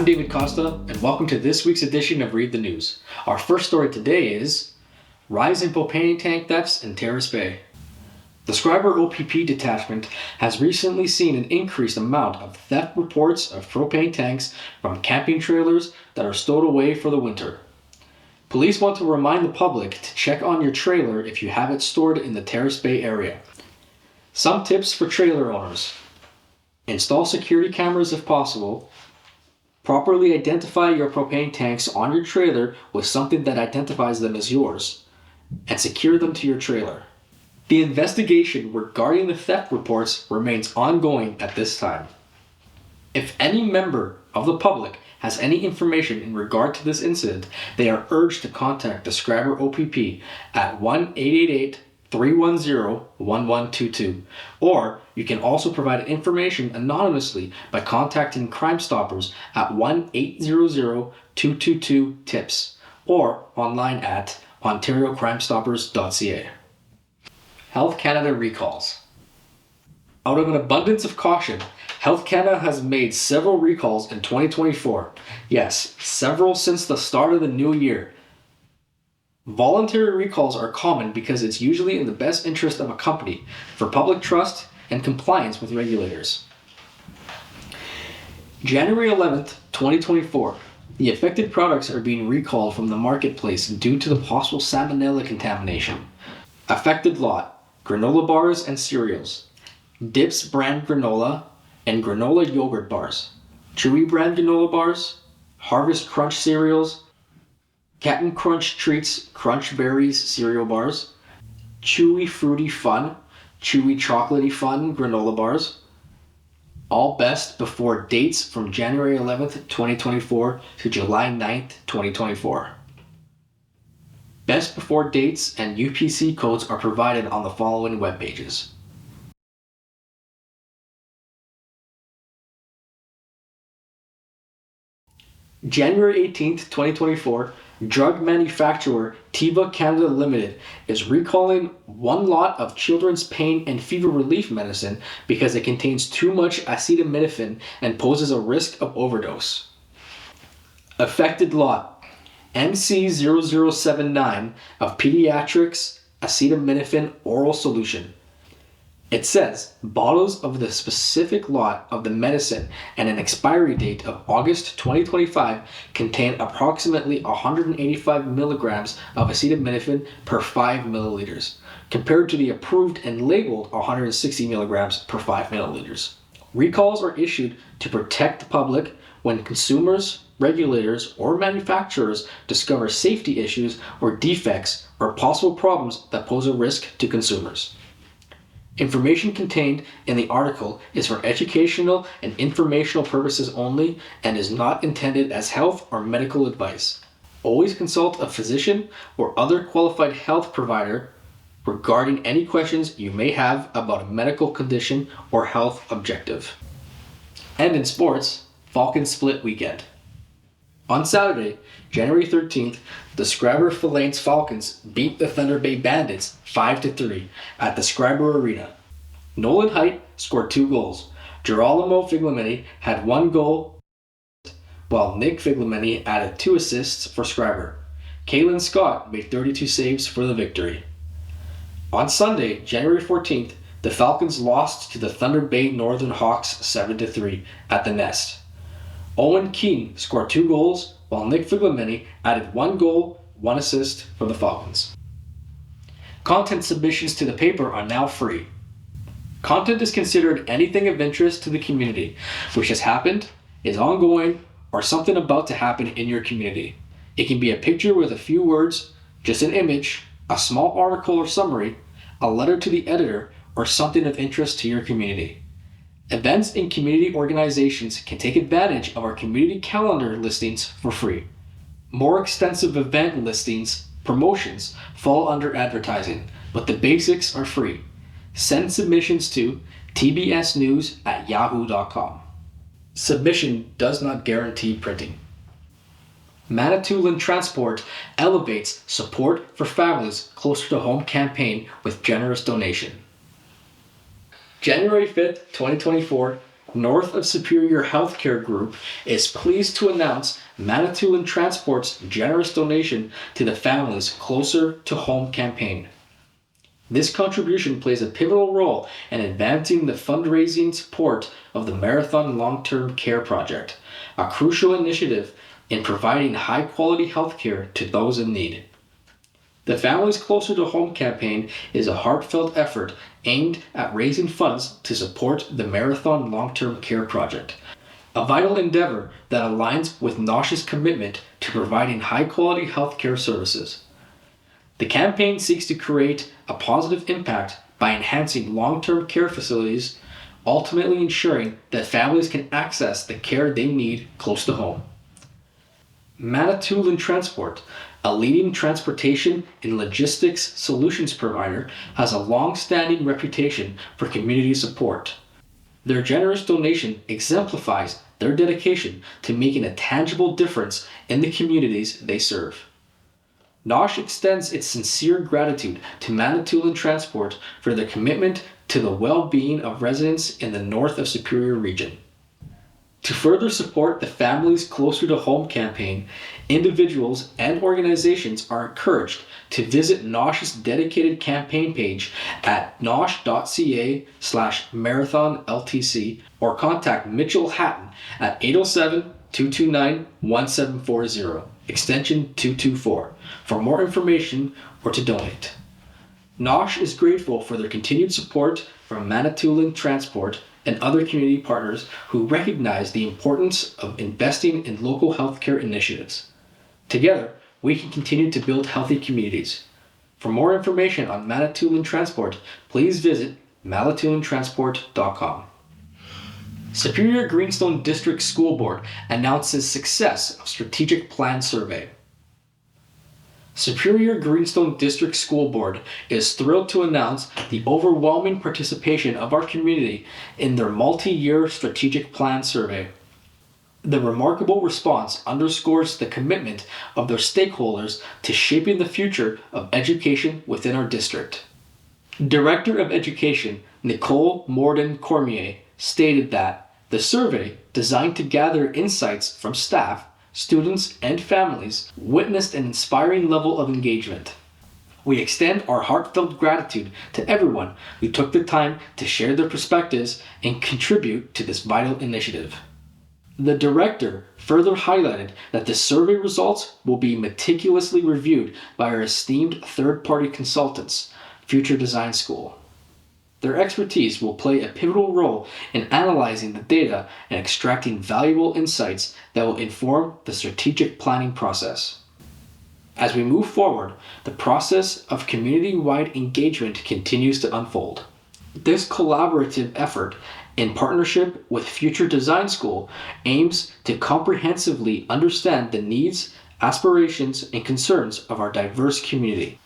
I'm David Costa, and welcome to this week's edition of Read the News. Our first story today is Rise in Propane Tank Thefts in Terrace Bay. The Scriber OPP detachment has recently seen an increased amount of theft reports of propane tanks from camping trailers that are stowed away for the winter. Police want to remind the public to check on your trailer if you have it stored in the Terrace Bay area. Some tips for trailer owners: install security cameras if possible. Properly identify your propane tanks on your trailer with something that identifies them as yours, and secure them to your trailer. The investigation regarding the theft reports remains ongoing at this time. If any member of the public has any information in regard to this incident, they are urged to contact the Scriber OPP at 1-888-310-1122, or you can also provide information anonymously by contacting Crime Stoppers at 1-800-222-TIPS or online at ontariocrimestoppers.ca. Health Canada recalls. Out of an abundance of caution, Health Canada has made several recalls in 2024. Yes, several since the start of the new year. Voluntary recalls are common because it's usually in the best interest of a company for public trust and compliance with regulators. January 11th, 2024, the affected products are being recalled from the marketplace due to the possible salmonella contamination. Affected lot: granola bars and cereals, Dips brand granola and granola yogurt bars, Chewy brand granola bars, Harvest Crunch cereals, Captain Crunch Treats Crunch Berries cereal bars, Chewy Fruity Fun, Chewy Chocolatey Fun granola bars. All best before dates from January 11th, 2024 to July 9th, 2024. Best before dates and UPC codes are provided on the following web pages. January 18th, 2024, drug manufacturer Teva Canada Limited is recalling one lot of children's pain and fever relief medicine because it contains too much acetaminophen and poses a risk of overdose. Affected lot: MC0079 of Pediatrics acetaminophen oral solution. It says bottles of the specific lot of the medicine and an expiry date of August 2025 contain approximately 185 milligrams of acetaminophen per 5 milliliters, compared to the approved and labeled 160 milligrams per 5 milliliters. Recalls are issued to protect the public when consumers, regulators, or manufacturers discover safety issues or defects or possible problems that pose a risk to consumers. Information contained in the article is for educational and informational purposes only and is not intended as health or medical advice. Always consult a physician or other qualified health provider regarding any questions you may have about a medical condition or health objective. And in sports, Falcons split weekend. On Saturday, January 13th, the Scriber Phalanx Falcons beat the Thunder Bay Bandits 5-3 at the Scriber Arena. Nolan Height scored 2 goals. Girolamo Figlimeni had 1 goal, while Nick Figlimeni added 2 assists for Scriber. Kalen Scott made 32 saves for the victory. On Sunday, January 14th, the Falcons lost to the Thunder Bay Northern Hawks 7-3 at the Nest. Owen Keane scored 2 goals, while Nick Figlimeni added 1 goal, 1 assist for the Falcons. Content submissions to the paper are now free. Content is considered anything of interest to the community, which has happened, is ongoing, or something about to happen in your community. It can be a picture with a few words, just an image, a small article or summary, a letter to the editor, or something of interest to your community. Events and community organizations can take advantage of our community calendar listings for free. More extensive event listings, promotions, fall under advertising, but the basics are free. Send submissions to tbsnews@yahoo.com. Submission does not guarantee printing. Manitoulin Transport elevates support for families closer to home campaign with generous donation. January 5th, 2024, North of Superior Healthcare Group is pleased to announce Manitoulin Transport's generous donation to the Families Closer to Home campaign. This contribution plays a pivotal role in advancing the fundraising support of the Marathon Long-Term Care Project, a crucial initiative in providing high-quality healthcare to those in need. The Families Closer to Home campaign is a heartfelt effort aimed at raising funds to support the Marathon Long-Term Care Project, a vital endeavor that aligns with NOSH's commitment to providing high-quality healthcare services. The campaign seeks to create a positive impact by enhancing long-term care facilities, ultimately ensuring that families can access the care they need close to home. Manitoulin Transport, a leading transportation and logistics solutions provider, has a long-standing reputation for community support. Their generous donation exemplifies their dedication to making a tangible difference in the communities they serve. NOSH extends its sincere gratitude to Manitoulin Transport for their commitment to the well-being of residents in the North of Superior region. To further support the Families Closer to Home campaign, individuals and organizations are encouraged to visit NOSH's dedicated campaign page at nosh.ca/marathonltc or contact Mitchell Hatton at 807-229-1740, extension 224, for more information or to donate. NOSH is grateful for their continued support from Manitoulin Transport and other community partners who recognize the importance of investing in local healthcare initiatives. Together, we can continue to build healthy communities. For more information on Manitoulin Transport, please visit manitoulintransport.com. Superior Greenstone District School Board announces success of strategic plan survey. Superior Greenstone District School Board is thrilled to announce the overwhelming participation of our community in their multi-year strategic plan survey. The remarkable response underscores the commitment of their stakeholders to shaping the future of education within our district. Director of Education Nicole Morden Cormier stated that the survey, designed to gather insights from staff, students, and families, witnessed an inspiring level of engagement. We extend our heartfelt gratitude to everyone who took the time to share their perspectives and contribute to this vital initiative. The director further highlighted that the survey results will be meticulously reviewed by our esteemed third-party consultants, Future Design School. Their expertise will play a pivotal role in analyzing the data and extracting valuable insights that will inform the strategic planning process. As we move forward, the process of community-wide engagement continues to unfold. This collaborative effort, in partnership with Future Design School, aims to comprehensively understand the needs, aspirations, and concerns of our diverse community.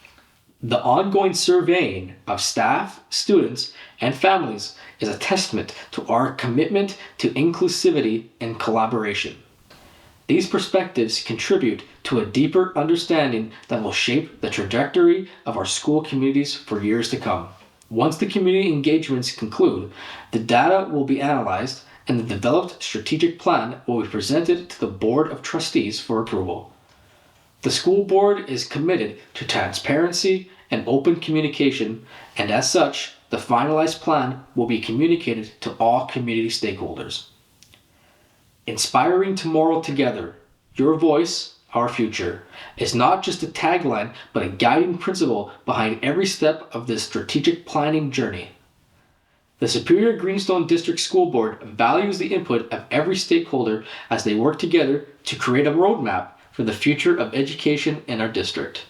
The ongoing surveying of staff, students, and families is a testament to our commitment to inclusivity and collaboration. These perspectives contribute to a deeper understanding that will shape the trajectory of our school communities for years to come. Once the community engagements conclude, the data will be analyzed and the developed strategic plan will be presented to the Board of Trustees for approval. The school board is committed to transparency and open communication, and as such, the finalized plan will be communicated to all community stakeholders. Inspiring tomorrow together, your voice, our future, is not just a tagline but a guiding principle behind every step of this strategic planning journey. The Superior Greenstone District School Board values the input of every stakeholder as they work together to create a roadmap for the future of education in our district.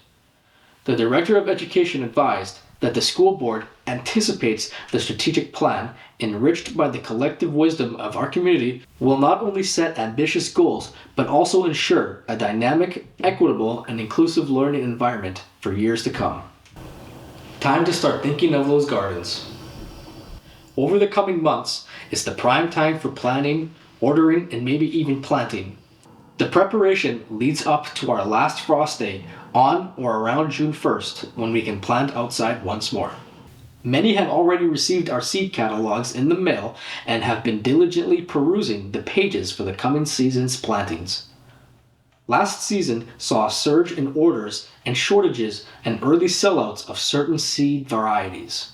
The Director of Education advised that the school board anticipates the strategic plan, enriched by the collective wisdom of our community, will not only set ambitious goals, but also ensure a dynamic, equitable, and inclusive learning environment for years to come. Time to start thinking of those gardens. Over the coming months, it's the prime time for planning, ordering, and maybe even planting. The preparation leads up to our last frost day on or around June 1st, when we can plant outside once more. Many have already received our seed catalogs in the mail and have been diligently perusing the pages for the coming season's plantings. Last season saw a surge in orders and shortages and early sellouts of certain seed varieties.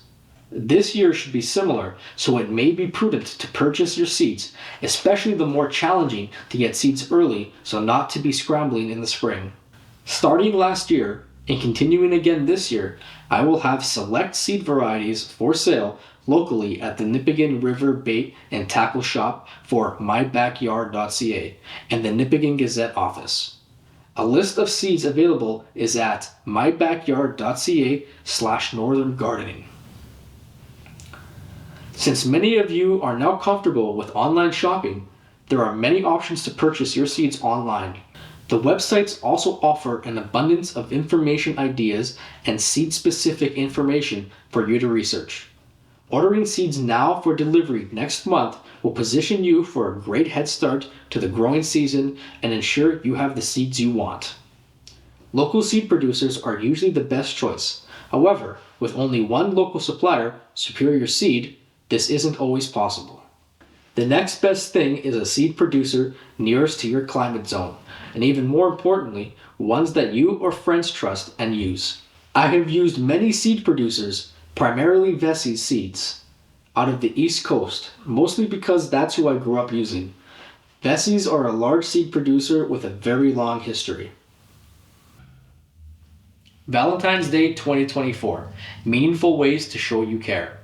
This year should be similar, so it may be prudent to purchase your seeds, especially the more challenging to get seeds early so not to be scrambling in the spring. Starting last year and continuing again this year, I will have select seed varieties for sale locally at the Nipigon River Bait and Tackle Shop for mybackyard.ca and the Nipigon Gazette office. A list of seeds available is at mybackyard.ca/northerngardening. Since many of you are now comfortable with online shopping, there are many options to purchase your seeds online. The websites also offer an abundance of information ideas and seed-specific information for you to research. Ordering seeds now for delivery next month will position you for a great head start to the growing season and ensure you have the seeds you want. Local seed producers are usually the best choice. However, with only one local supplier, Superior Seed, this isn't always possible. The next best thing is a seed producer nearest to your climate zone, and even more importantly, ones that you or friends trust and use. I have used many seed producers, primarily Vesey's seeds, out of the East Coast, mostly because that's who I grew up using. Vesey's are a large seed producer with a very long history. Valentine's Day 2024, meaningful ways to show you care.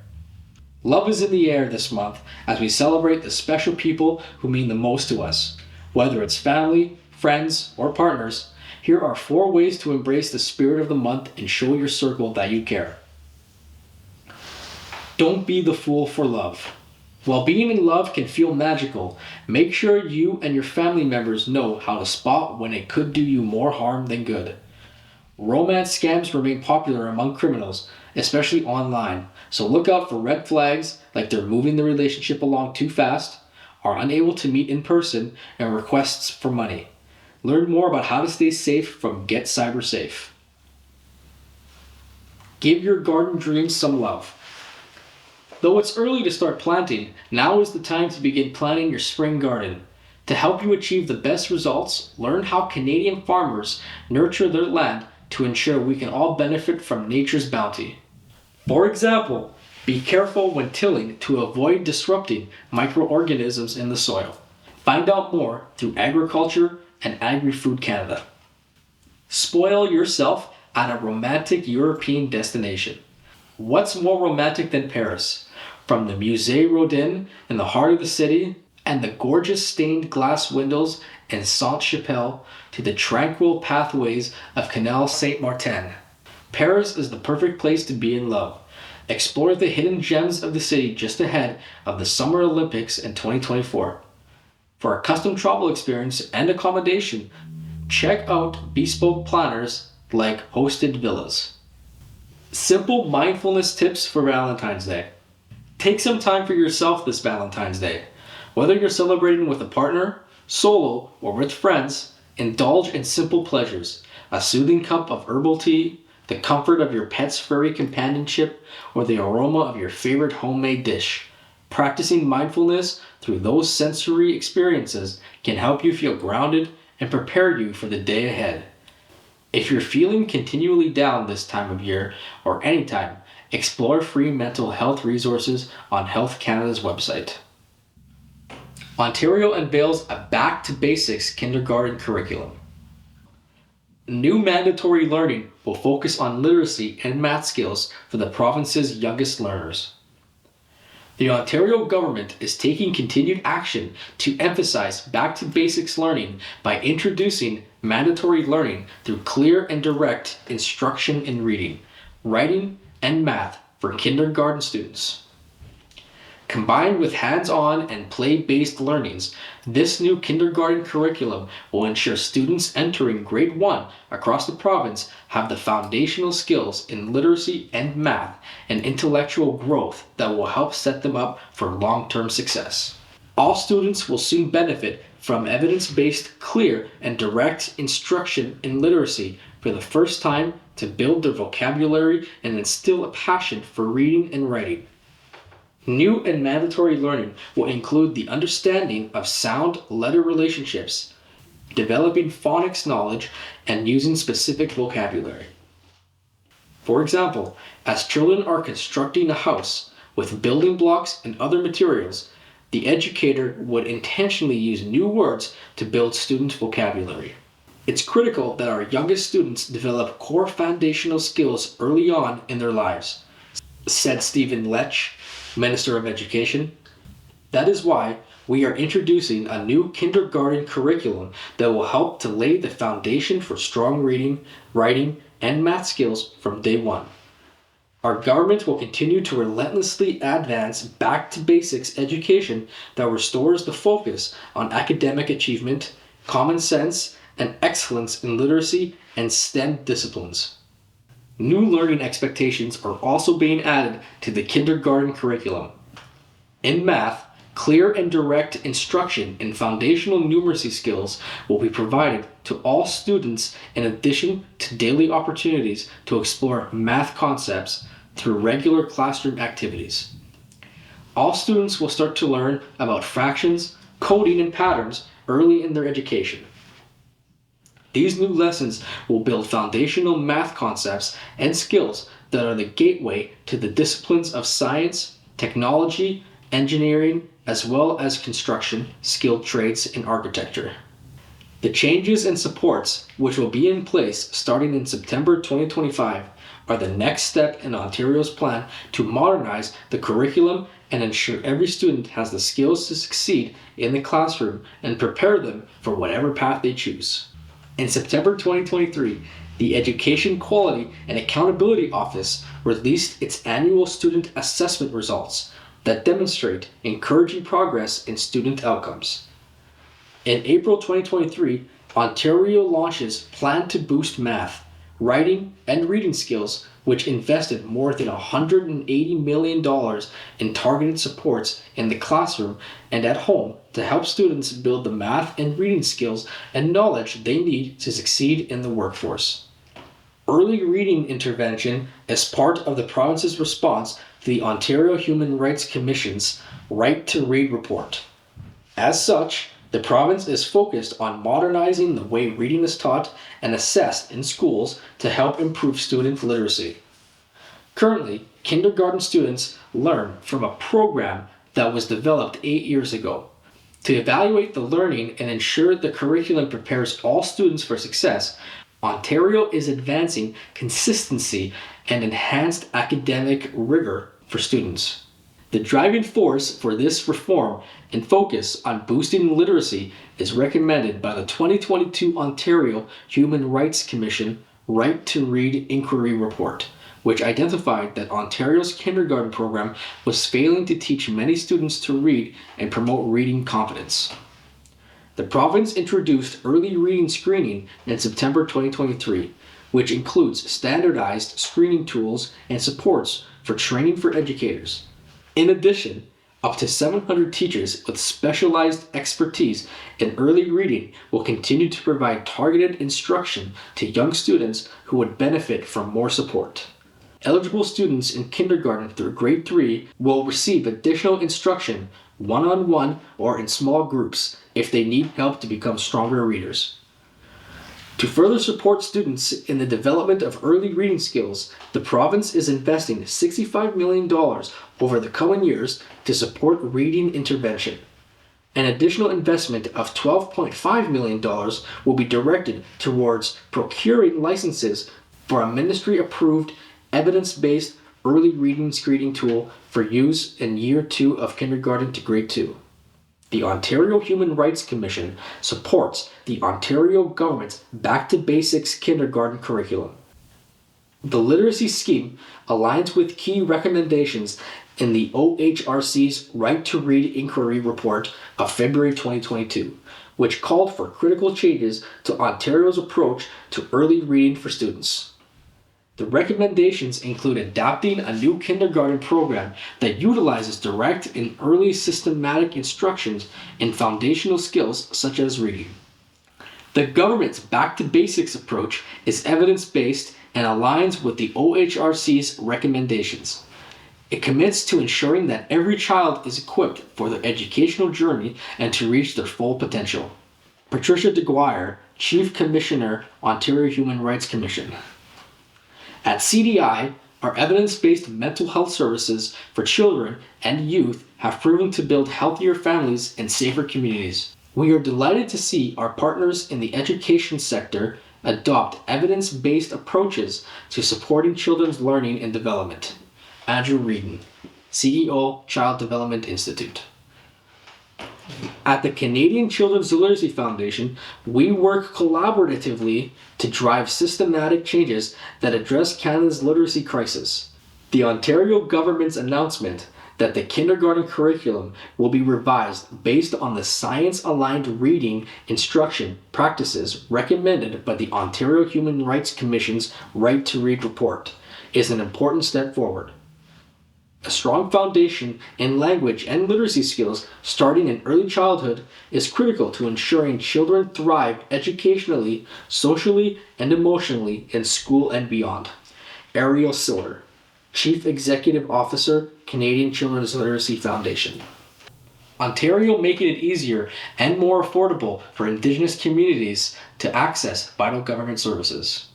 Love is in the air this month as we celebrate the special people who mean the most to us. Whether it's family, friends, or partners, here are 4 ways to embrace the spirit of the month and show your circle that you care. Don't be the fool for love. While being in love can feel magical, make sure you and your family members know how to spot when it could do you more harm than good. Romance scams remain popular among criminals, especially online, so look out for red flags like they're moving the relationship along too fast, are unable to meet in person, and requests for money. Learn more about how to stay safe from Get Cyber Safe. Give your garden dreams some love. Though it's early to start planting, now is the time to begin planning your spring garden. To help you achieve the best results, learn how Canadian farmers nurture their land to ensure we can all benefit from nature's bounty. For example, be careful when tilling to avoid disrupting microorganisms in the soil. Find out more through Agriculture and Agri-Food Canada. Spoil yourself at a romantic European destination. What's more romantic than Paris? From the Musée Rodin in the heart of the city and the gorgeous stained glass windows in Sainte-Chapelle to the tranquil pathways of Canal Saint-Martin. Paris is the perfect place to be in love. Explore the hidden gems of the city just ahead of the Summer Olympics in 2024. For a custom travel experience and accommodation, check out bespoke planners like Hosted Villas. Simple mindfulness tips for Valentine's Day. Take some time for yourself this Valentine's Day. Whether you're celebrating with a partner, solo, or with friends, indulge in simple pleasures. A soothing cup of herbal tea, the comfort of your pet's furry companionship, or the aroma of your favorite homemade dish. Practicing mindfulness through those sensory experiences can help you feel grounded and prepare you for the day ahead. If you're feeling continually down this time of year or anytime, explore free mental health resources on Health Canada's website. Ontario unveils a Back to Basics kindergarten curriculum. New mandatory learning will focus on literacy and math skills for the province's youngest learners. The Ontario government is taking continued action to emphasize back to basics learning by introducing mandatory learning through clear and direct instruction in reading, writing, and math for kindergarten students. Combined with hands-on and play-based learnings, this new kindergarten curriculum will ensure students entering grade 1 across the province have the foundational skills in literacy and math and intellectual growth that will help set them up for long-term success. All students will soon benefit from evidence-based, clear, and direct instruction in literacy for the first time to build their vocabulary and instill a passion for reading and writing. New and mandatory learning will include the understanding of sound-letter relationships, developing phonics knowledge, and using specific vocabulary. For example, as children are constructing a house with building blocks and other materials, the educator would intentionally use new words to build students' vocabulary. It's critical that our youngest students develop core foundational skills early on in their lives, said Stephen Lech, Minister of Education. That is why we are introducing a new kindergarten curriculum that will help to lay the foundation for strong reading, writing, and math skills from day one. Our government will continue to relentlessly advance back to basics education that restores the focus on academic achievement, common sense, and excellence in literacy and STEM disciplines. New learning expectations are also being added to the kindergarten curriculum. In math, clear and direct instruction in foundational numeracy skills will be provided to all students in addition to daily opportunities to explore math concepts through regular classroom activities. All students will start to learn about fractions, coding, and patterns early in their education. These new lessons will build foundational math concepts and skills that are the gateway to the disciplines of science, technology, engineering, as well as construction, skilled trades, and architecture. The changes and supports which will be in place starting in September 2025 are the next step in Ontario's plan to modernize the curriculum and ensure every student has the skills to succeed in the classroom and prepare them for whatever path they choose. In September 2023, the Education Quality and Accountability Office released its annual student assessment results that demonstrate encouraging progress in student outcomes. In April 2023, Ontario launches Plan to Boost Math, Writing, and Reading Skills, which invested more than $180 million in targeted supports in the classroom and at home to help students build the math and reading skills and knowledge they need to succeed in the workforce. Early reading intervention is part of the province's response to the Ontario Human Rights Commission's Right to Read report. As such, the province is focused on modernizing the way reading is taught and assessed in schools to help improve student literacy. Currently, kindergarten students learn from a program that was developed 8 years ago. To evaluate the learning and ensure the curriculum prepares all students for success, Ontario is advancing consistency and enhanced academic rigor for students. The driving force for this reform and focus on boosting literacy is recommended by the 2022 Ontario Human Rights Commission Right to Read Inquiry Report, which identified that Ontario's kindergarten program was failing to teach many students to read and promote reading competence. The province introduced early reading screening in September 2023, which includes standardized screening tools and supports for training for educators. In addition, up to 700 teachers with specialized expertise in early reading will continue to provide targeted instruction to young students who would benefit from more support. Eligible students in kindergarten through grade 3 will receive additional instruction one-on-one or in small groups if they need help to become stronger readers. To further support students in the development of early reading skills, the province is investing $65 million over the coming years to support reading intervention. An additional investment of $12.5 million will be directed towards procuring licenses for a ministry-approved, evidence-based early reading screening tool for use in Year 2 of kindergarten to grade 2. The Ontario Human Rights Commission supports the Ontario government's Back to Basics kindergarten curriculum. The literacy scheme aligns with key recommendations in the OHRC's Right to Read Inquiry Report of February 2022, which called for critical changes to Ontario's approach to early reading for students. The recommendations include adopting a new kindergarten program that utilizes direct and early systematic instructions in foundational skills such as reading. The government's Back to Basics approach is evidence-based and aligns with the OHRC's recommendations. It commits to ensuring that every child is equipped for their educational journey and to reach their full potential. Patricia DeGuire, Chief Commissioner, Ontario Human Rights Commission. At CDI, our evidence-based mental health services for children and youth have proven to build healthier families and safer communities. We are delighted to see our partners in the education sector adopt evidence-based approaches to supporting children's learning and development. Andrew Reedon, CEO, Child Development Institute. At the Canadian Children's Literacy Foundation, we work collaboratively to drive systematic changes that address Canada's literacy crisis. The Ontario government's announcement that the kindergarten curriculum will be revised based on the science-aligned reading instruction practices recommended by the Ontario Human Rights Commission's Right to Read report is an important step forward. A strong foundation in language and literacy skills starting in early childhood is critical to ensuring children thrive educationally, socially, and emotionally in school and beyond. Ariel Siller, Chief Executive Officer, Canadian Children's Literacy Foundation. Ontario making it easier and more affordable for Indigenous communities to access vital government services.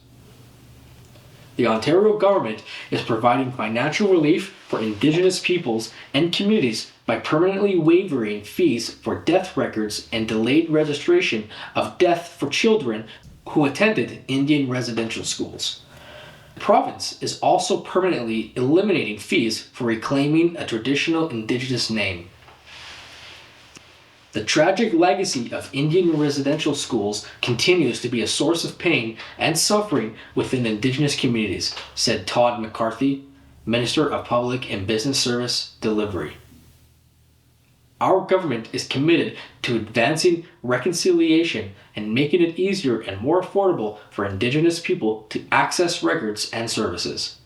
The Ontario government is providing financial relief for Indigenous peoples and communities by permanently waiving fees for death records and delayed registration of death for children who attended Indian residential schools. The province is also permanently eliminating fees for reclaiming a traditional Indigenous name. The tragic legacy of Indian residential schools continues to be a source of pain and suffering within Indigenous communities, said Todd McCarthy, Minister of Public and Business Service Delivery. Our government is committed to advancing reconciliation and making it easier and more affordable for Indigenous people to access records and services.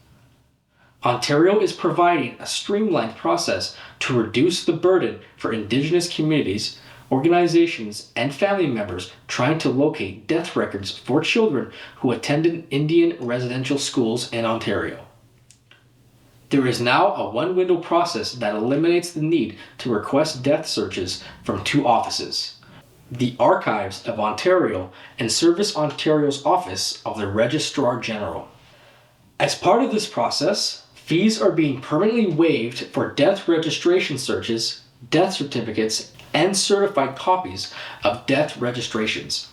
Ontario is providing a streamlined process to reduce the burden for Indigenous communities, organizations, and family members trying to locate death records for children who attended Indian residential schools in Ontario. There is now a one-window process that eliminates the need to request death searches from two offices: the Archives of Ontario and Service Ontario's Office of the Registrar General. As part of this process, fees are being permanently waived for death registration searches, death certificates, and certified copies of death registrations.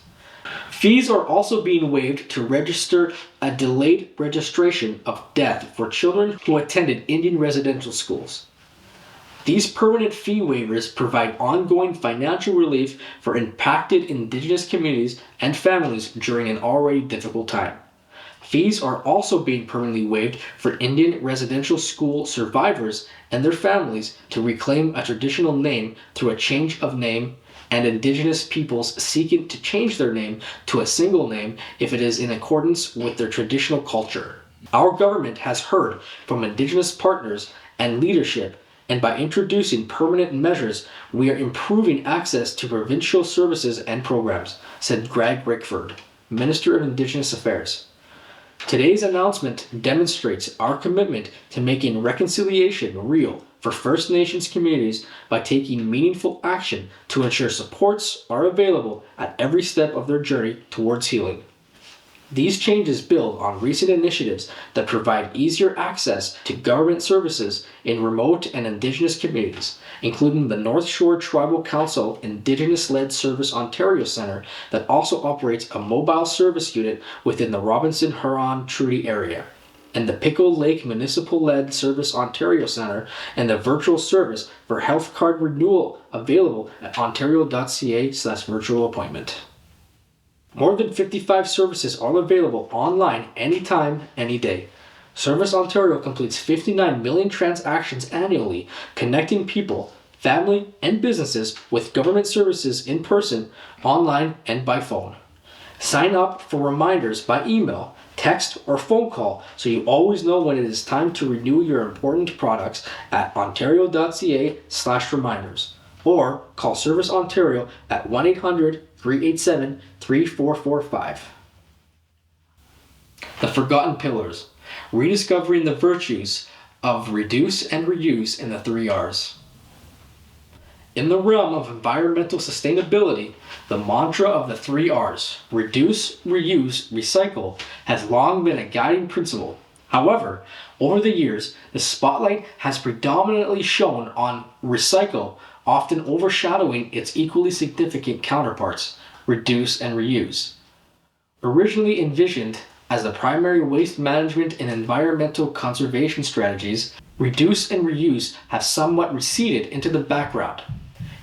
Fees are also being waived to register a delayed registration of death for children who attended Indian residential schools. These permanent fee waivers provide ongoing financial relief for impacted Indigenous communities and families during an already difficult time. Fees are also being permanently waived for Indian residential school survivors and their families to reclaim a traditional name through a change of name, and Indigenous peoples seeking to change their name to a single name if it is in accordance with their traditional culture. Our government has heard from Indigenous partners and leadership, and by introducing permanent measures, we are improving access to provincial services and programs, said Greg Rickford, Minister of Indigenous Affairs. Today's announcement demonstrates our commitment to making reconciliation real for First Nations communities by taking meaningful action to ensure supports are available at every step of their journey towards healing. These changes build on recent initiatives that provide easier access to government services in remote and Indigenous communities, including the North Shore Tribal Council Indigenous-led Service Ontario Centre that also operates a mobile service unit within the Robinson-Huron-Trudy area, and the Pickle Lake Municipal-led Service Ontario Centre and the virtual service for health card renewal available at ontario.ca/virtual appointment. More than 55 services are available online anytime, any day. Service Ontario completes 59 million transactions annually, connecting people, family, and businesses with government services in person, online, and by phone. Sign up for reminders by email, text, or phone call so you always know when it is time to renew your important products at ontario.ca/reminders. or call Service Ontario at 1-800-387-3445. The Forgotten Pillars, rediscovering the virtues of reduce and reuse in the 3 Rs. In the realm of environmental sustainability, the mantra of the 3 Rs, reduce, reuse, recycle, has long been a guiding principle. However, over the years, the spotlight has predominantly shone on recycle, often overshadowing its equally significant counterparts, reduce and reuse. Originally envisioned as the primary waste management and environmental conservation strategies, reduce and reuse have somewhat receded into the background.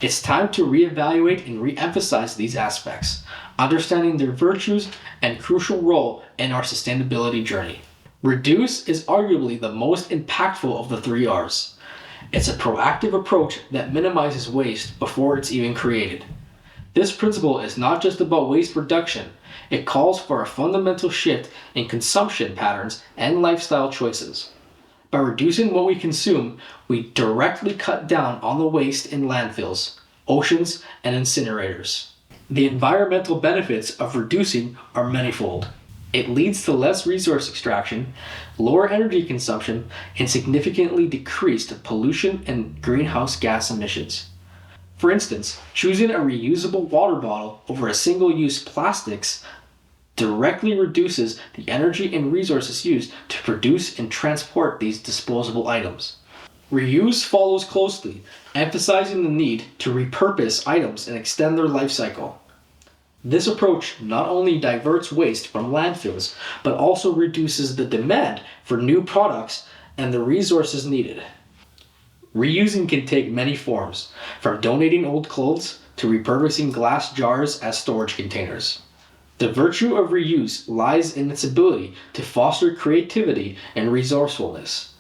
It's time to reevaluate and re-emphasize these aspects, understanding their virtues and crucial role in our sustainability journey. Reduce is arguably the most impactful of the 3 Rs. It's a proactive approach that minimizes waste before it's even created. This principle is not just about waste reduction, it calls for a fundamental shift in consumption patterns and lifestyle choices. By reducing what we consume, we directly cut down on the waste in landfills, oceans, and incinerators. The environmental benefits of reducing are manifold. It leads to less resource extraction, lower energy consumption, and significantly decreased pollution and greenhouse gas emissions. For instance, choosing a reusable water bottle over a single-use plastics directly reduces the energy and resources used to produce and transport these disposable items. Reuse follows closely, emphasizing the need to repurpose items and extend their life cycle. This approach not only diverts waste from landfills, but also reduces the demand for new products and the resources needed. Reusing can take many forms, from donating old clothes to repurposing glass jars as storage containers. The virtue of reuse lies in its ability to foster creativity and resourcefulness.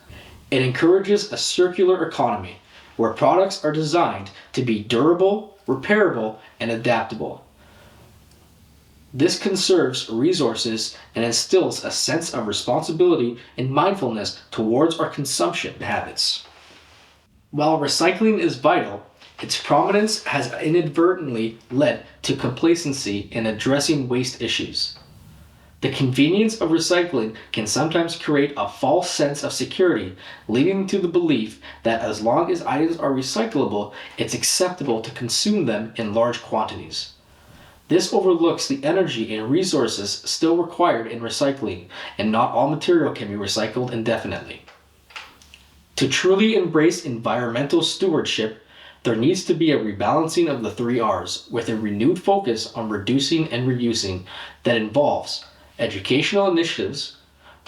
It encourages a circular economy, where products are designed to be durable, repairable, and adaptable. This conserves resources and instills a sense of responsibility and mindfulness towards our consumption habits. While recycling is vital, its prominence has inadvertently led to complacency in addressing waste issues. The convenience of recycling can sometimes create a false sense of security, leading to the belief that as long as items are recyclable, it's acceptable to consume them in large quantities. This overlooks the energy and resources still required in recycling, and not all material can be recycled indefinitely. To truly embrace environmental stewardship, there needs to be a rebalancing of the 3 Rs with a renewed focus on reducing and reusing that involves educational initiatives,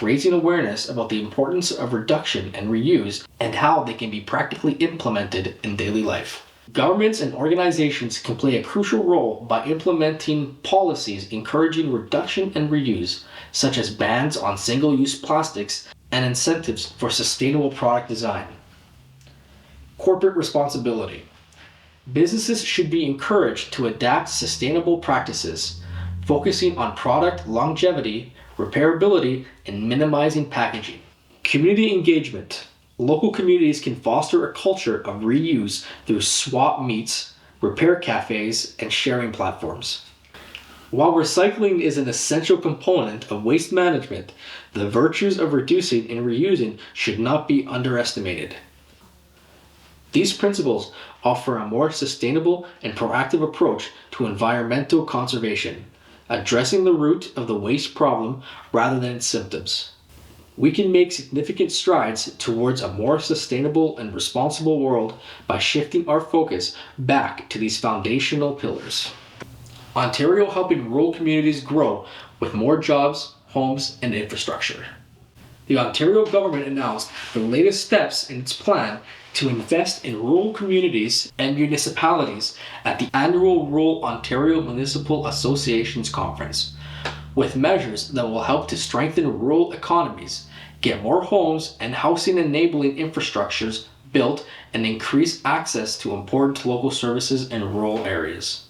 raising awareness about the importance of reduction and reuse and how they can be practically implemented in daily life. Governments and organizations can play a crucial role by implementing policies encouraging reduction and reuse, such as bans on single-use plastics and incentives for sustainable product design. Corporate responsibility. Businesses should be encouraged to adapt sustainable practices, focusing on product longevity, repairability, and minimizing packaging. Community engagement. Local communities can foster a culture of reuse through swap meets, repair cafes, and sharing platforms. While recycling is an essential component of waste management, the virtues of reducing and reusing should not be underestimated. These principles offer a more sustainable and proactive approach to environmental conservation, addressing the root of the waste problem rather than its symptoms. We can make significant strides towards a more sustainable and responsible world by shifting our focus back to these foundational pillars. Ontario helping rural communities grow with more jobs, homes, and infrastructure. The Ontario government announced the latest steps in its plan to invest in rural communities and municipalities at the annual Rural Ontario Municipal Associations Conference, with measures that will help to strengthen rural economies, get more homes and housing enabling infrastructures built, and increase access to important local services in rural areas.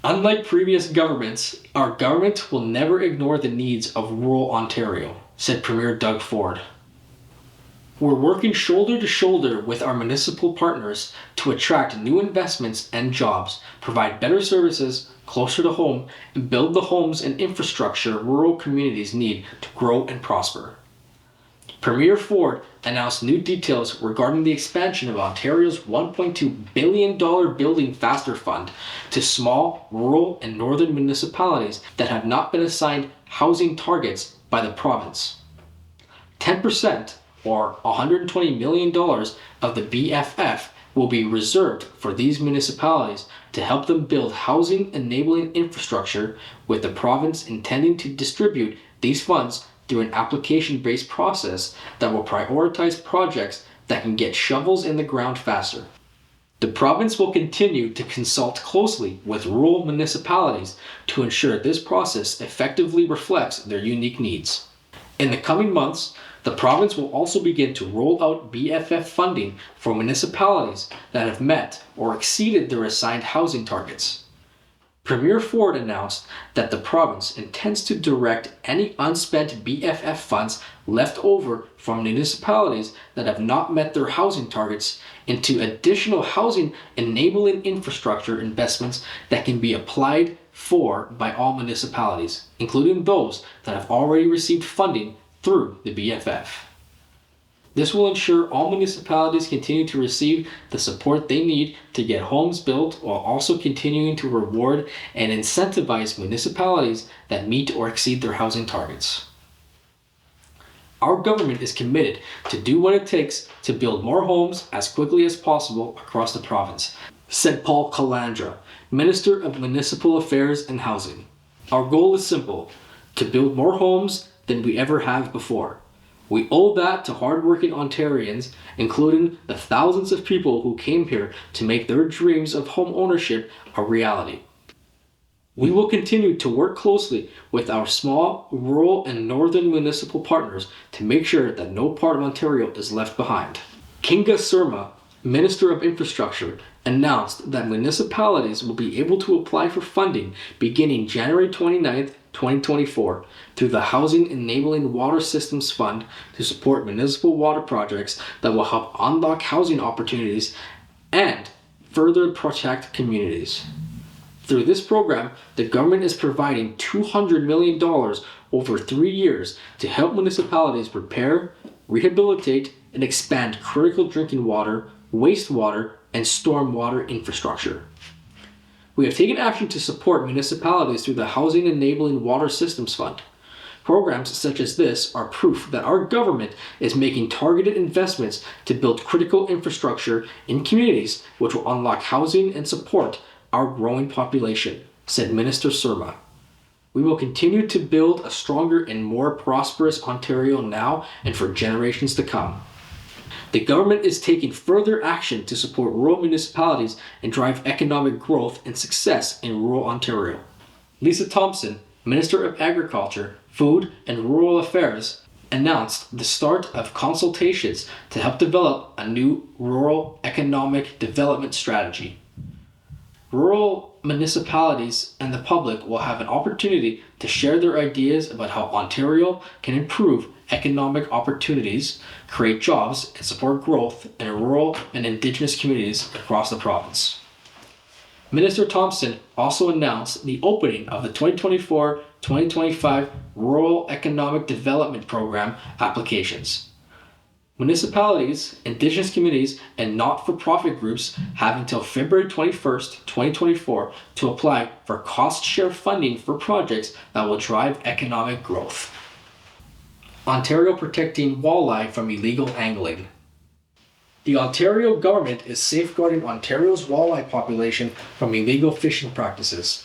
Unlike previous governments, our government will never ignore the needs of rural Ontario, said Premier Doug Ford. We're working shoulder to shoulder with our municipal partners to attract new investments and jobs, provide better services closer to home, and build the homes and infrastructure rural communities need to grow and prosper. Premier Ford announced new details regarding the expansion of Ontario's $1.2 billion Building Faster Fund to small, rural, and northern municipalities that have not been assigned housing targets by the province. 10%, or $120 million of the BFF, will be reserved for these municipalities to help them build housing enabling infrastructure, with the province intending to distribute these funds through an application-based process that will prioritize projects that can get shovels in the ground faster. The province will continue to consult closely with rural municipalities to ensure this process effectively reflects their unique needs. In the coming months, the province will also begin to roll out BFF funding for municipalities that have met or exceeded their assigned housing targets. Premier Ford announced that the province intends to direct any unspent BFF funds left over from municipalities that have not met their housing targets into additional housing enabling infrastructure investments that can be applied for by all municipalities, including those that have already received funding through the BFF. This will ensure all municipalities continue to receive the support they need to get homes built, while also continuing to reward and incentivize municipalities that meet or exceed their housing targets. Our government is committed to do what it takes to build more homes as quickly as possible across the province, said Paul Calandra, Minister of Municipal Affairs and Housing. Our goal is simple: to build more homes than we ever have before. We owe that to hardworking Ontarians, including the thousands of people who came here to make their dreams of home ownership a reality. We will continue to work closely with our small, rural, and northern municipal partners to make sure that no part of Ontario is left behind. Kinga Surma, Minister of Infrastructure, announced that municipalities will be able to apply for funding beginning January 29, 2024, through the Housing Enabling Water Systems Fund to support municipal water projects that will help unlock housing opportunities and further protect communities. Through this program, the government is providing $200 million over 3 years to help municipalities repair, rehabilitate, and expand critical drinking water, wastewater, and stormwater infrastructure. We have taken action to support municipalities through the Housing Enabling Water Systems Fund. Programs such as this are proof that our government is making targeted investments to build critical infrastructure in communities which will unlock housing and support our growing population, said Minister Surma. We will continue to build a stronger and more prosperous Ontario now and for generations to come. The government is taking further action to support rural municipalities and drive economic growth and success in rural Ontario. Lisa Thompson, Minister of Agriculture, Food and Rural Affairs, announced the start of consultations to help develop a new rural economic development strategy. Rural municipalities and the public will have an opportunity to share their ideas about how Ontario can improve economic opportunities, create jobs, and support growth in rural and Indigenous communities across the province. Minister Thompson also announced the opening of the 2024-2025 Rural Economic Development Program applications. Municipalities, Indigenous communities, and not-for-profit groups have until February 21st, 2024 to apply for cost-share funding for projects that will drive economic growth. Ontario protecting walleye from illegal angling. The Ontario government is safeguarding Ontario's walleye population from illegal fishing practices.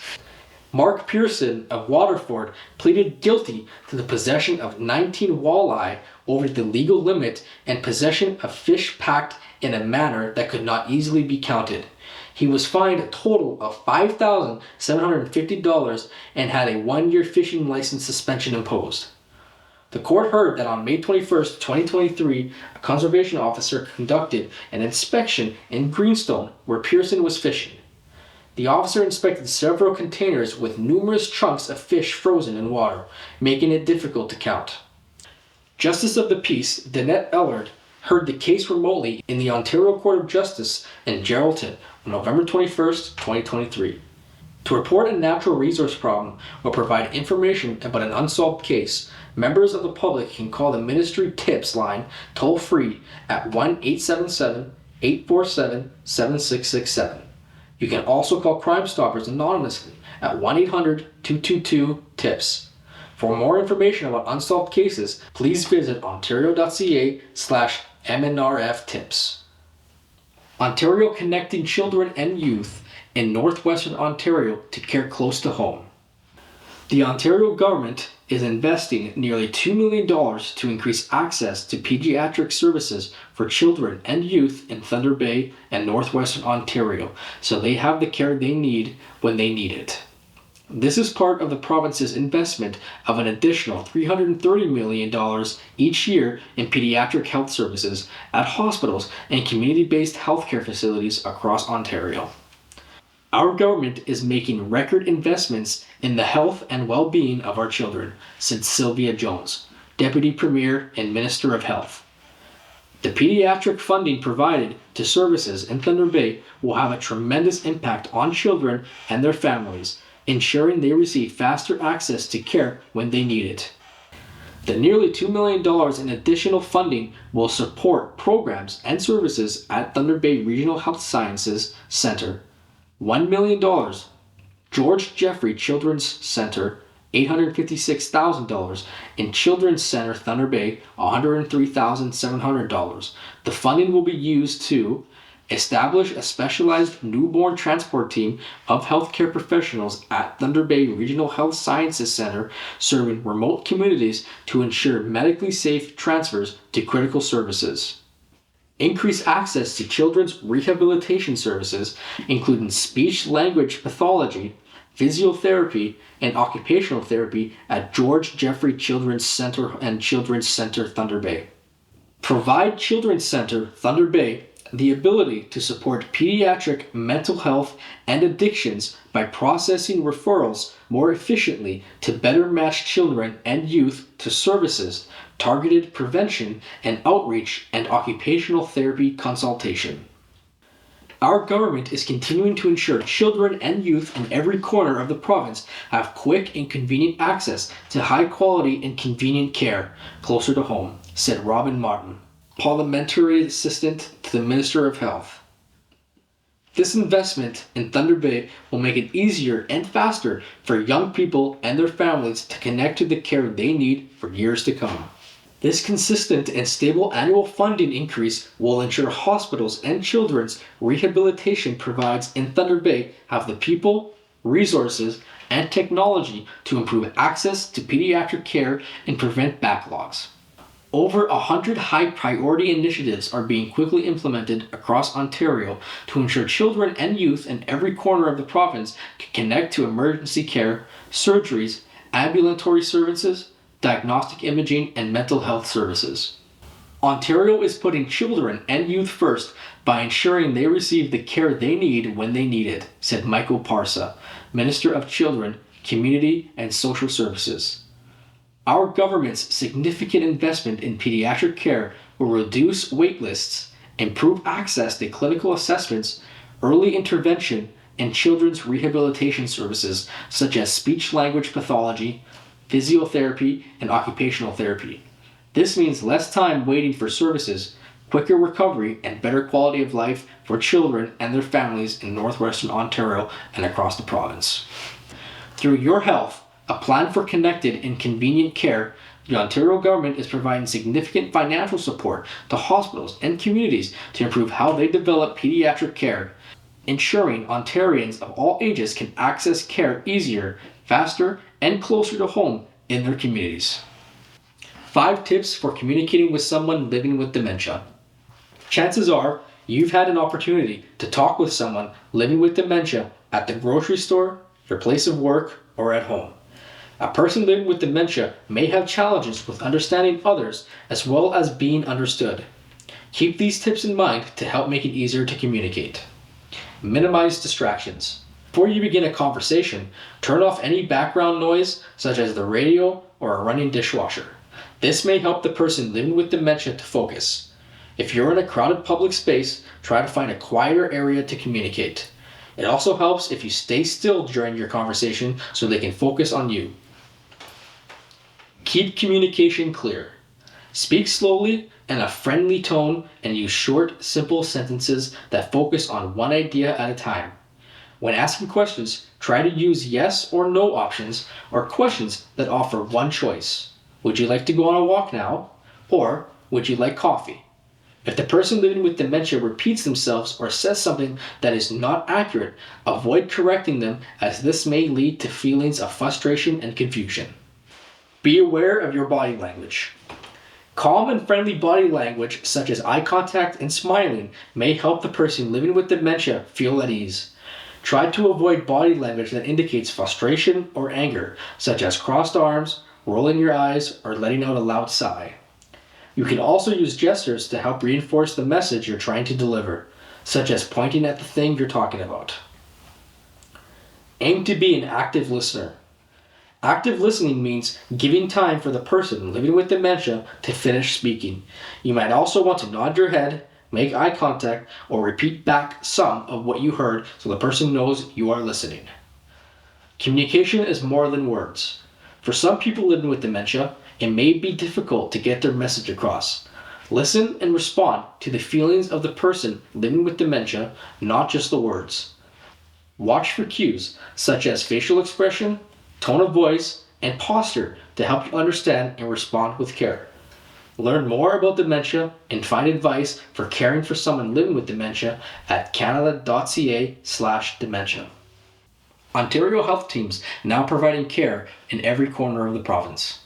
Mark Pearson of Waterford pleaded guilty to the possession of 19 walleye over the legal limit and possession of fish packed in a manner that could not easily be counted. He was fined a total of $5,750 and had a 1-year fishing license suspension imposed. The court heard that on May 21st, 2023, a conservation officer conducted an inspection in Greenstone where Pearson was fishing. The officer inspected several containers with numerous chunks of fish frozen in water, making it difficult to count. Justice of the Peace Danette Ellard heard the case remotely in the Ontario Court of Justice in Geraldton on November 21st, 2023. To report a natural resource problem or provide information about an unsolved case, members of the public can call the Ministry Tips line toll-free at 1-877-847-7667. You can also call Crime Stoppers anonymously at 1-800-222-TIPS. For more information about unsolved cases, please visit ontario.ca/MNRF-TIPS. Ontario connecting children and youth in northwestern Ontario to care close to home. The Ontario government is investing nearly $2 million to increase access to pediatric services for children and youth in Thunder Bay and northwestern Ontario, so they have the care they need when they need it. This is part of the province's investment of an additional $330 million each year in pediatric health services at hospitals and community-based healthcare facilities across Ontario. Our government is making record investments in the health and well-being of our children, said Sylvia Jones, Deputy Premier and Minister of Health. The pediatric funding provided to services in Thunder Bay will have a tremendous impact on children and their families, ensuring they receive faster access to care when they need it. The nearly $2 million in additional funding will support programs and services at Thunder Bay Regional Health Sciences Centre. $1 million, George Jeffrey Children's Centre, $856,000, and Children's Centre Thunder Bay, $103,700. The funding will be used to establish a specialized newborn transport team of healthcare professionals at Thunder Bay Regional Health Sciences Centre, serving remote communities to ensure medically safe transfers to critical services. Increase access to children's rehabilitation services, including speech-language pathology, physiotherapy, and occupational therapy at George Jeffrey Children's Centre and Children's Centre Thunder Bay. Provide Children's Centre Thunder Bay the ability to support pediatric mental health and addictions by processing referrals more efficiently to better match children and youth to services, targeted prevention and outreach, and occupational therapy consultation. Our government is continuing to ensure children and youth in every corner of the province have quick and convenient access to high quality and convenient care closer to home, said Robin Martin, Parliamentary Assistant to the Minister of Health. This investment in Thunder Bay will make it easier and faster for young people and their families to connect to the care they need for years to come. This consistent and stable annual funding increase will ensure hospitals and children's rehabilitation provides in Thunder Bay have the people, resources, and technology to improve access to pediatric care and prevent backlogs. Over 100 high-priority initiatives are being quickly implemented across Ontario to ensure children and youth in every corner of the province can connect to emergency care, surgeries, ambulatory services, diagnostic imaging, and mental health services. Ontario is putting children and youth first by ensuring they receive the care they need when they need it, said Michael Parsa, Minister of Children, Community and Social Services. Our government's significant investment in pediatric care will reduce wait lists, improve access to clinical assessments, early intervention, and children's rehabilitation services such as speech-language pathology, physiotherapy, and occupational therapy. This means less time waiting for services, quicker recovery, and better quality of life for children and their families in northwestern Ontario and across the province. Through Your Health, a plan for connected and convenient care, the Ontario government is providing significant financial support to hospitals and communities to improve how they develop pediatric care, ensuring Ontarians of all ages can access care easier, faster, and closer to home in their communities. 5 tips for communicating with someone living with dementia. Chances are you've had an opportunity to talk with someone living with dementia at the grocery store, your place of work, or at home. A person living with dementia may have challenges with understanding others as well as being understood. Keep these tips in mind to help make it easier to communicate. Minimize distractions. Before you begin a conversation, turn off any background noise such as the radio or a running dishwasher. This may help the person living with dementia to focus. If you're in a crowded public space, try to find a quieter area to communicate. It also helps if you stay still during your conversation so they can focus on you. Keep communication clear. Speak slowly in a friendly tone and use short, simple sentences that focus on one idea at a time. When asking questions, try to use yes or no options or questions that offer one choice. Would you like to go on a walk now? Or would you like coffee? If the person living with dementia repeats themselves or says something that is not accurate, avoid correcting them as this may lead to feelings of frustration and confusion. Be aware of your body language. Calm and friendly body language, such as eye contact and smiling, may help the person living with dementia feel at ease. Try to avoid body language that indicates frustration or anger, such as crossed arms, rolling your eyes, or letting out a loud sigh. You can also use gestures to help reinforce the message you're trying to deliver, such as pointing at the thing you're talking about. Aim to be an active listener. Active listening means giving time for the person living with dementia to finish speaking. You might also want to nod your head, make eye contact, or repeat back some of what you heard so the person knows you are listening. Communication is more than words. For some people living with dementia, it may be difficult to get their message across. Listen and respond to the feelings of the person living with dementia, not just the words. Watch for cues such as facial expression, tone of voice, and posture to help you understand and respond with care. Learn more about dementia and find advice for caring for someone living with dementia at canada.ca/dementia. Ontario Health Teams now providing care in every corner of the province.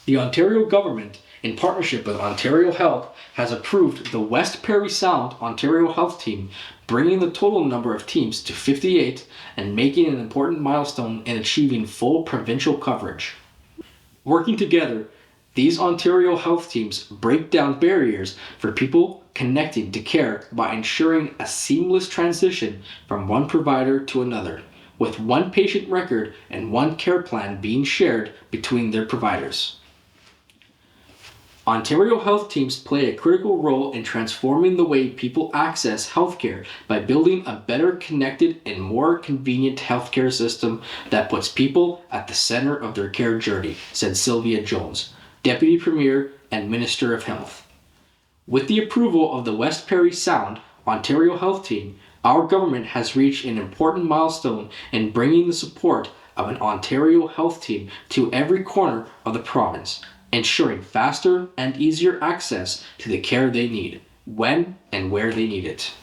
The Ontario government, in partnership with Ontario Health, has approved the West Parry Sound Ontario Health Team, bringing the total number of teams to 58 and making an important milestone in achieving full provincial coverage. Working together, these Ontario Health Teams break down barriers for people connecting to care by ensuring a seamless transition from one provider to another, with one patient record and one care plan being shared between their providers. Ontario Health Teams play a critical role in transforming the way people access healthcare by building a better connected and more convenient healthcare system that puts people at the center of their care journey, said Sylvia Jones, Deputy Premier and Minister of Health. With the approval of the West Parry Sound Ontario Health Team, our government has reached an important milestone in bringing the support of an Ontario Health Team to every corner of the province, ensuring faster and easier access to the care they need, when and where they need it.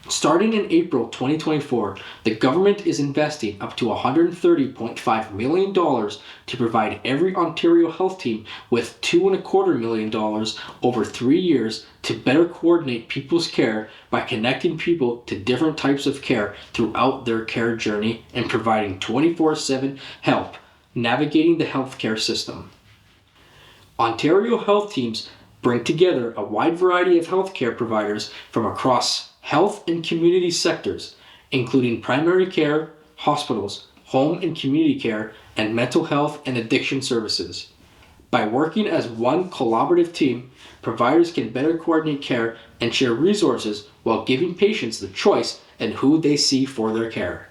Starting in April 2024, the government is investing up to $130.5 million to provide every Ontario Health Team with $2.25 million over 3 years to better coordinate people's care by connecting people to different types of care throughout their care journey and providing 24/7 help navigating the healthcare system. Ontario Health Teams bring together a wide variety of healthcare providers from across health and community sectors, including primary care, hospitals, home and community care, and mental health and addiction services. By working as one collaborative team, providers can better coordinate care and share resources while giving patients the choice in who they see for their care.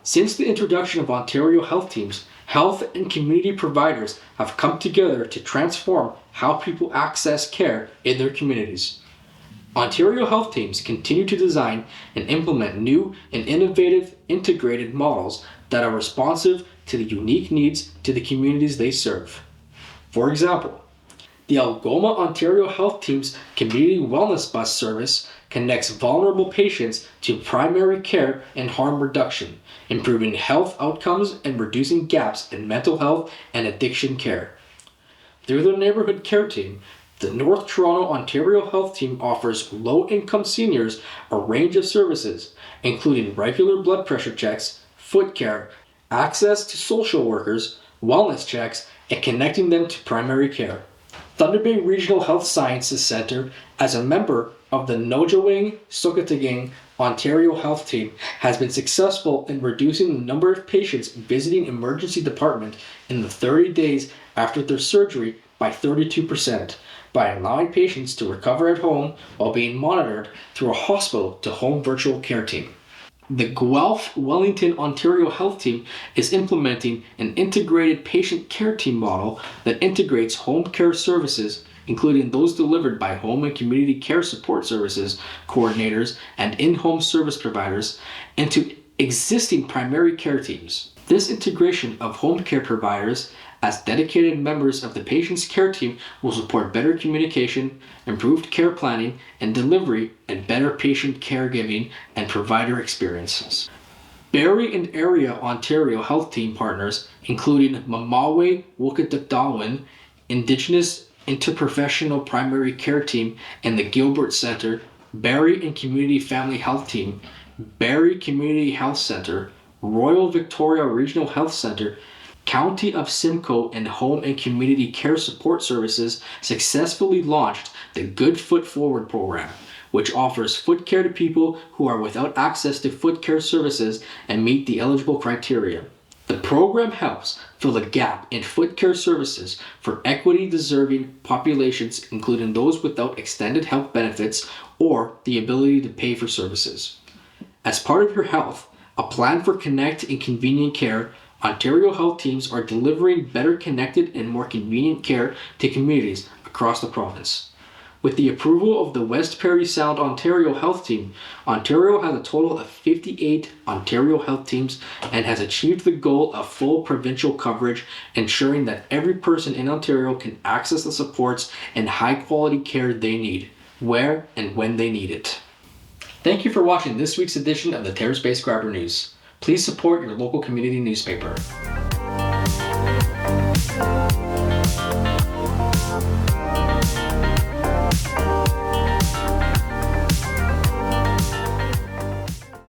Since the introduction of Ontario Health Teams, health and community providers have come together to transform how people access care in their communities. Ontario Health Teams continue to design and implement new and innovative integrated models that are responsive to the unique needs to the communities they serve. For example, the Algoma Ontario Health Team's Community Wellness Bus service connects vulnerable patients to primary care and harm reduction, improving health outcomes and reducing gaps in mental health and addiction care. Through the Neighborhood Care Team, the North Toronto Ontario Health Team offers low-income seniors a range of services, including regular blood pressure checks, foot care, access to social workers, wellness checks, and connecting them to primary care. Thunder Bay Regional Health Sciences Centre, as a member of the Nojawing Sukataging Ontario Health Team, has been successful in reducing the number of patients visiting emergency department in the 30 days after their surgery by 32%, by allowing patients to recover at home while being monitored through a hospital-to-home virtual care team. The Guelph Wellington Ontario Health Team is implementing an integrated patient care team model that integrates home care services, including those delivered by home and community care support services coordinators and in-home service providers, into existing primary care teams. This integration of home care providers as dedicated members of the patient's care team will support better communication, improved care planning and delivery, and better patient caregiving and provider experiences. Barrie and Area Ontario Health Team partners, including Mamawe Wukadakdalwin, Indigenous Interprofessional Primary Care Team, and the Gilbert Center, Barrie and Community Family Health Team, Barrie Community Health Center, Royal Victoria Regional Health Center, County of Simcoe and Home and Community Care Support Services successfully launched the Good Foot Forward program, which offers foot care to people who are without access to foot care services and meet the eligible criteria. The program helps fill the gap in foot care services for equity-deserving populations, including those without extended health benefits or the ability to pay for services. As part of your health, a plan for Connect and Convenient Care, Ontario health teams are delivering better connected and more convenient care to communities across the province. With the approval of the West Parry Sound Ontario Health Team, Ontario has a total of 58 Ontario health teams and has achieved the goal of full provincial coverage, ensuring that every person in Ontario can access the supports and high-quality care they need, where and when they need it. Thank you for watching this week's edition of the TerraSpace Grabber News. Please support your local community newspaper.